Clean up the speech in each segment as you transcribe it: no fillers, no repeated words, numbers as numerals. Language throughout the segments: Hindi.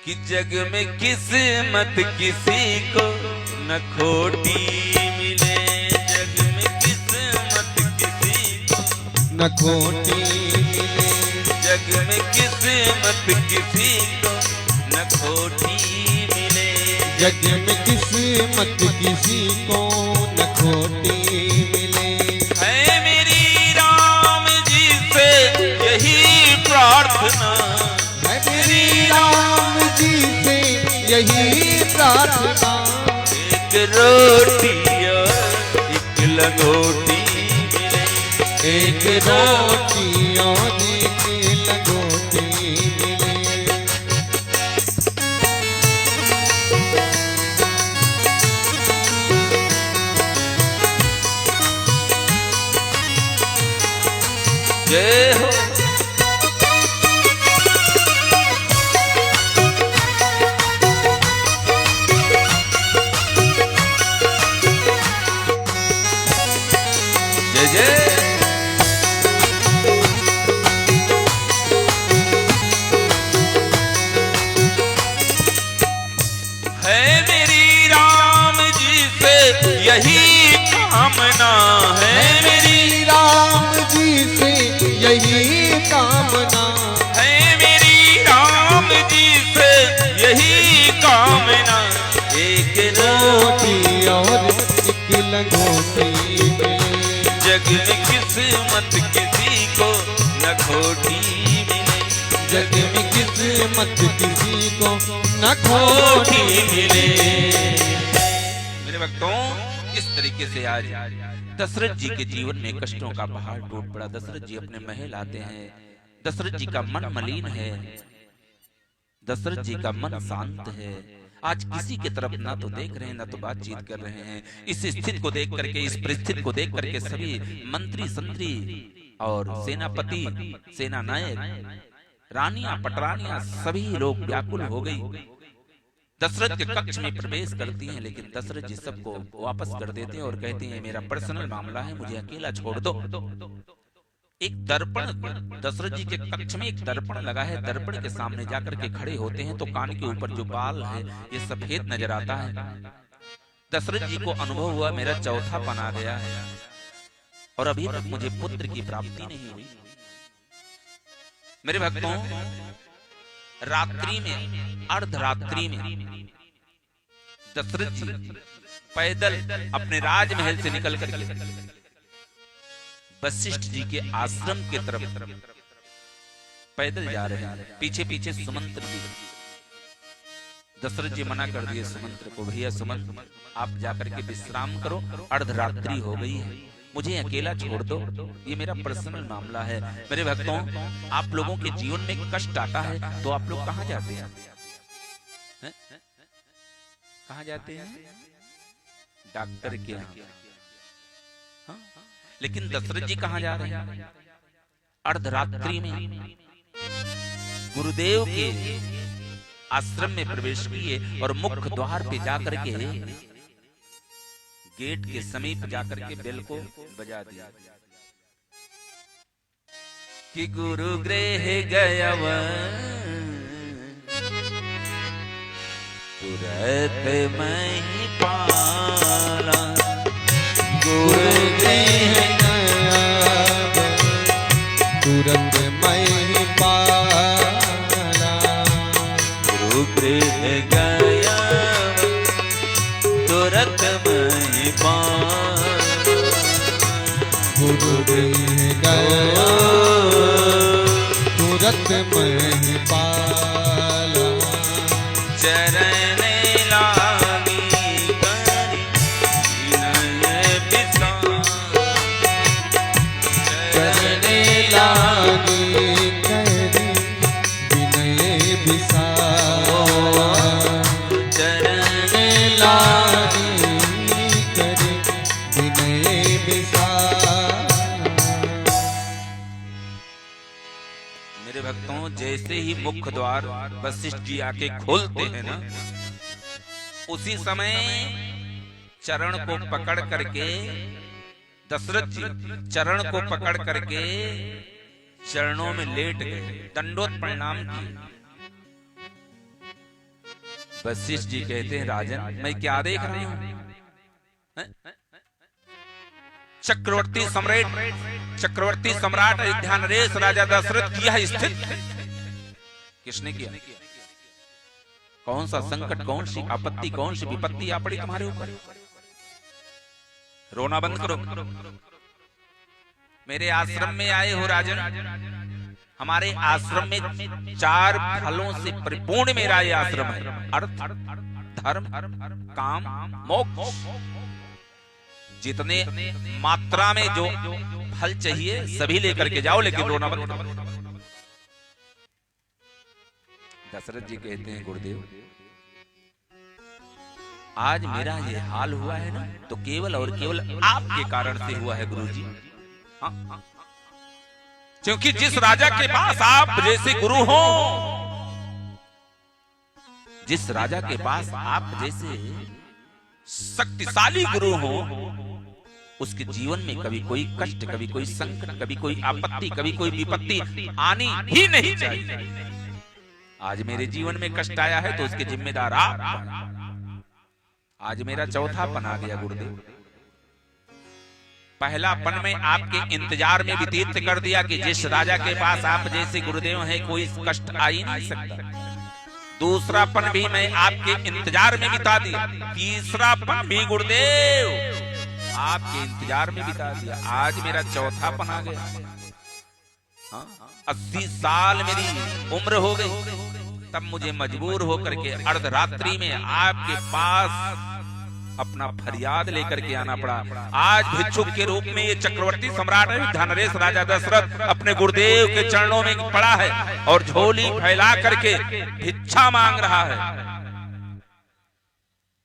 कि जग में किस्मत किसी को न खोटी मिले, जग में किस्मत किसी को न खोटी मिले, जग में किस्मत किसी को न खोटी मिले, जग में किस्मत किसी को न खोटी मिले। है मेरी राम जी से यही प्रार्थना, है मेरी राम जी से यही प्रार्थना, एक रोटी और एक लंगोटी मिले, एक रोटी और एक लंगोटी मिले। जय हो। जय जय। है मेरी राम जी से यही कामना, है मेरी राम जी से यही कामना, है मेरी राम जी से यही कामना, एक रोटी और एक लंगोटी मिले, जग में किस्मत किसी को न खोटी मिले, जग में किस्मत किसी को न खोटी खोटी मिले। मिले। मेरे भक्तों, इस तरीके से आज दशरथ जी के जीवन में कष्टों का पहाड़ टूट पड़ा। दशरथ जी अपने महल आते हैं, दशरथ जी का मन मलिन है, दशरथ जी का मन शांत है। आज किसी की तरफ ना तो देख रहे हैं ना तो बातचीत कर रहे हैं। इस स्थिति को देख करके, इस परिस्थिति को देख करके सभी मंत्री संतरी और सेनापति, सेना नायक, रानियां पटरानियां सभी लोग व्याकुल हो गई। दशरथ के कक्ष में प्रवेश करती हैं, लेकिन दशरथ जी सबको वापस कर देते हैं और कहते हैं मेरा पर्सनल मामला है, मुझे अकेला छोड़ दो। एक दर्पण, दशरथ जी के कक्ष में एक दर्पण लगा है, दर्पण के सामने जाकर के खड़े होते हैं तो कान के ऊपर जो बाल है ये सफेद नजर आता है। दशरथ जी को अनुभव हुआ मेरा चौथा पन आ गया है और अभी तक मुझे पुत्र की प्राप्ति नहीं हुई। मेरे भक्तों, रात्रि में, अर्धरात्रि में दशरथ जी पैदल अपने राजमहल से निकल कर वशिष्ठ जी के आश्रम के तरफ पैदल जा रहे हैं। पीछे पीछे सुमंत्र जी। दशरथ जी मना कर दिए सुमंत्र को, भैया सुमंत्र आप जाकर के विश्राम करो, अर्धरात्रि हो गई है, मुझे अकेला छोड़ दो, ये मेरा पर्सनल मामला है। मेरे भक्तों, आप लोगों के जीवन में कष्ट आता है तो आप लोग कहां जाते हैं? कहां जाते हैं? डॉक्टर के यहाँ। हाँ? लेकिन दशरथ जी कहां जा रहे हैं? अर्धरात्रि में गुरुदेव के आश्रम में प्रवेश किए और मुख्य द्वार पे जाकर के, गेट के समीप जाकर के बेल को बजा दिया कि गुरु गृह गया तुरंत मैं पाला, गुरु गृह तुरंत मैं पाला, गुरु गृह गया तुरंत मैं पाला, गुरु गृह गया तुरंत मैं पाला, चरण लागी करी विनय विसार, चरण लागी करी विनय विसार, चरण लागी करी विनय विसार। मेरे भक्तों, जैसे ही मुख्य द्वार वशिष्ठ जी आके खोलते हैं ना, उसी समय चरण को पकड़ करके दशरथ जी चरण को पकड़ करके चरणों में लेट गए, दंडोत प्रणाम किए। वशिष्ठ जी कहते हैं राजन मैं क्या देख रहा हूं? चक्रवर्ती सम्राट अयोध्या नरेश राजा दशरथ की यह स्थिति किसने किया? कौन सा संकट, कौन सी आपत्ति, कौन सी विपत्ति आ पड़ी तुम्हारे ऊपर? रोना बंद करो। मेरे आश्रम में आए हो राजन, हमारे आश्रम में 4 फलों से परिपूर्ण मेरा ये आश्रम है। अर्थ, धर्म, काम, मोक्ष। जितने मात्रा में जो फल चाहिए सभी लेकर के जाओ, लेकिन रोना बंद करो। दशरथ जी कहते हैं गुरुदेव आज मेरा ये हाल हुआ है ना तो केवल और केवल आपके कारण से हुआ है गुरुजी। हाँ? क्योंकि जिस राजा के पास आप जैसे गुरु हो, जिस राजा के पास आप जैसे शक्तिशाली गुरु हो, उसके जीवन में कभी कोई कष्ट, कभी कोई संकट, कभी कोई आपत्ति, कभी कोई विपत्ति आनी ही नहीं चाहिए। आज मेरे जीवन में कष्ट आया है तो उसके जिम्मेदार आप। आज मेरा चौथा पन आ गया गुरुदेव। पहला पन में आपके इंतजार में व्यतीत कर दिया कि जिस राजा के पास आप जैसे गुरुदेव हैं कोई कष्ट आ ही नहीं सकता। दूसरा पन भी मैं आपके इंतजार में बिता दिया। तीसरा पन भी गुरुदेव आपके इंतजार में बिता दिया। आज मेरा चौथा पन आ गया। 80 साल मेरी उम्र हो गई, तब मुझे मजबूर होकर के अर्धरात्रि में आपके पास अपना फरियाद लेकर के आना पड़ा। आज भिक्षुक के रूप में ये चक्रवर्ती सम्राट अयोध्या नरेश राजा दशरथ अपने गुरुदेव के चरणों में पड़ा है और झोली फैला करके भिक्षा मांग रहा है।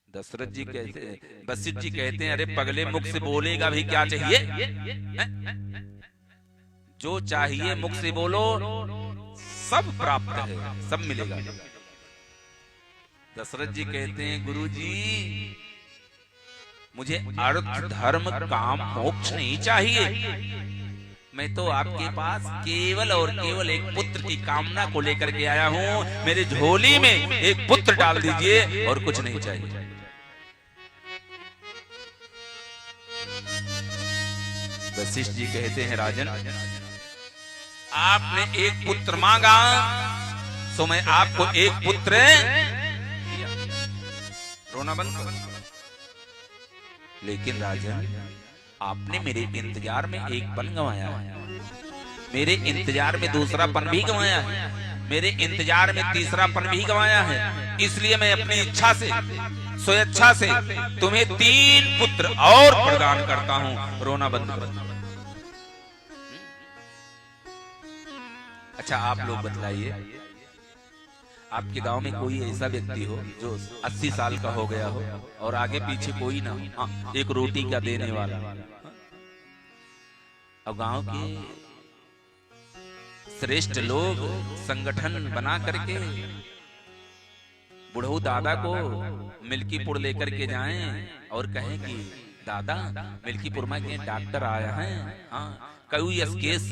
दशरथ जी कहते, वशिष्ठ जी कहते हैं अरे पगले मुख से बोलेगा भी क्या चाहिए? जो चाहिए मुख से बोलो, सब प्राप्त है, सब मिलेगा। दशरथ जी कहते हैं गुरुजी मुझे अर्थ, धर्म, काम, मोक्ष नहीं चाहिए। मैं तो आपके पास केवल और केवल एक पुत्र की कामना को लेकर के आया हूं। मेरे झोली में एक पुत्र डाल दीजिए और कुछ नहीं चाहिए। वशिष्ठ जी कहते हैं राजन आपने एक पुत्र मांगा तो मैं आपको एक पुत्र दिया। रोना बंद करो। लेकिन राजन आपने मेरे इंतजार में एक पन गंवाया है, मेरे इंतजार में दूसरा पन भी गंवाया है, मेरे इंतजार में तीसरा पन भी गंवाया है। इसलिए मैं अपनी इच्छा से, स्वेच्छा से तुम्हें 3 पुत्र और प्रदान करता हूं। रोना बंद करो। अच्छा आप लोग बतलाइए, आपके गांव में कोई ऐसा व्यक्ति हो जो 80 साल का हो गया हो और आगे पीछे कोई ना हो, एक रोटी का देने वाला, और गांव के श्रेष्ठ लोग संगठन बना करके बुढ़ऊ दादा को मिल्कीपुर लेकर के जाएं और कहें कि दादा मिल्कीपुर में के डॉक्टर आया है, हाँ कोई केस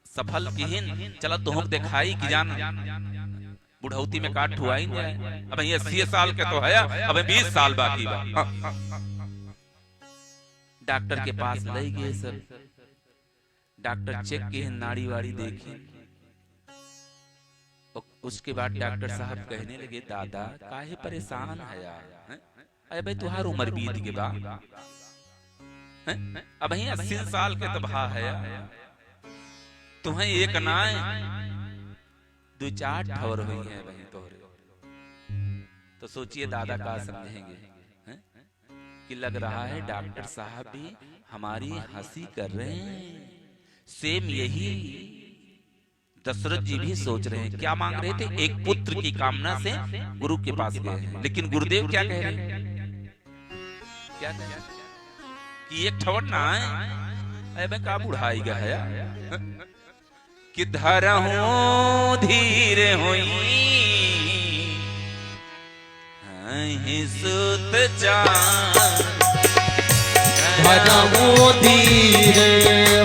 सफल किहिन चला तुम दिखाई कि जान बुढ़ौती में काट हुआ ही जाए। अब ये 80 साल के तो है, अब 20 साल बाकी बा। डॉक्टर के पास ले गए सब, डॉक्टर चेक किए, नाड़ी वाड़ी देखी, उसके बाद डॉक्टर साहब कहने लगे दादा काहे परेशान है यार? अरे भाई तुहार उम्र बीत के बा, अब 80 साल के तो भा है, तुम्हें एक ना 2-4 ठौर हुई है भाई तोहरे। तो सोचिए दादा का समझेंगे कि लग रहा है डॉक्टर साहब भी हमारी हंसी कर रहे हैं। सेम यही दशरथ जी भी सोच रहे हैं। क्या मांग रहे थे? एक पुत्र की कामना से गुरु के पास गए हैं, लेकिन गुरुदेव क्या कह रहे हैं? क्या कह रहे हैं कि एक ठौर ना है। अरे का बुढ़ाई गया है कि धरहूं धीर होई सुत जान, धरहूं धीर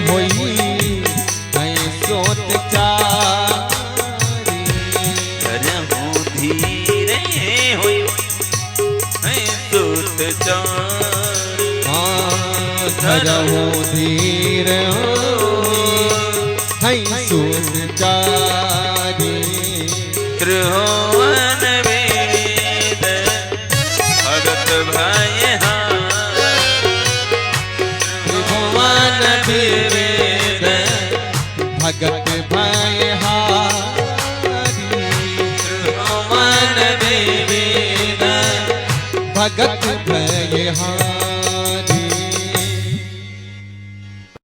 होई सुत जान, धरहूं धीर धरहु धीर हई सुख चारी त्रिभुवन वेद भगत भय त्रिभुवन वेद भगत भय त्रिभुवन वेद भगत भय